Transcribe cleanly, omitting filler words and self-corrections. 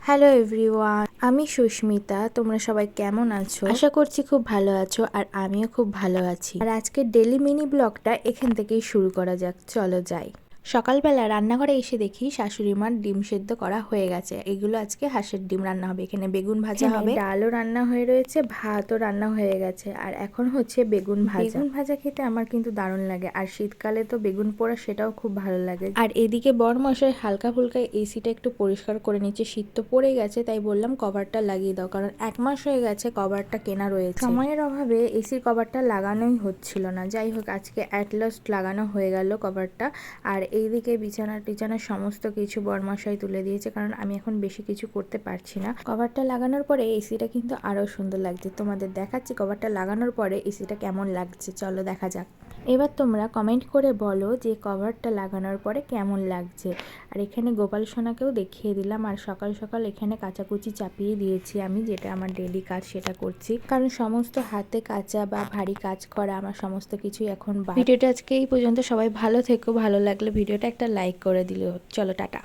Hello everyone, আমি সুস্মিতা। তোমরা সবাই কেমন আছো? আশা করছি খুব ভালো আছো, আর আমিও খুব ভালো আছি। আর আজকে ডেলি মিনি ব্লগটা এখান থেকেই শুরু করা যাক, চলো যাই। সকালবেলা রান্নাঘরে এসে দেখি শাশুড়ি মার ডিম সেদ্ধ করা হয়ে গেছে। এগুলো আজকে হাঁসের ডিম রান্না হবে। এখানে বেগুন ভাজা হবে, ডালও রান্না হয়ে রয়েছে, ভাতও রান্না হয়ে গেছে, আর এখন হচ্ছে বেগুন ভাজা। বেগুন ভাজা খেতে আমার কিন্তু দারুণ লাগে, আর শীতকালে তো বেগুন পোড়া সেটাও খুব ভালো লাগে। আর এদিকে বরমশাই হালকা ফুলকা এসিটা একটু পরিষ্কার করে নিচ্ছে। শীত তো পড়ে গেছে, তাই বললাম কভারটা লাগিয়ে দাও, কারণ 1 মাস হয়ে গেছে কভারটা কেনা রয়েছে। সময়ের অভাবে এসির কভারটা লাগানোই হচ্ছিল না। যাই হোক, আজকে অ্যাট লাস্ট লাগানো হয়ে গেল কভারটা। আর এইদিকে বিছানা টিছানা সমস্ত কিছু বরমশাই তুলে দিয়েছে, কারণ আমি এখন বেশি কিছু করতে পারছি না। কভারটা লাগানোর পরে এসিটা কিন্তু আরো সুন্দর লাগছে। তোমাদের দেখাচ্ছি কভারটা লাগানোর পরে এসিটা কেমন লাগছে, চলো দেখা যাক। এবার তোমরা কমেন্ট করে বলো যে কভারটা লাগানোর পরে কেমন লাগছে। আর এখানে গোপাল সোনাকেও দেখিয়ে দিলাম। আর সকাল সকাল এখানে কাচাকুচি চাপিয়ে দিয়েছি আমি, যেটা আমার ডেলি কাজ সেটা করছি, কারণ সমস্ত হাতে কাচা বা ভারী কাজ করা আমার সমস্ত কিছুই এখন ভিডিওটা আজকে এই পর্যন্ত। সবাই ভালো থেকো, ভালো লাগলে ভিডিওটা একটা লাইক করে দিলেও। চলো টাটা।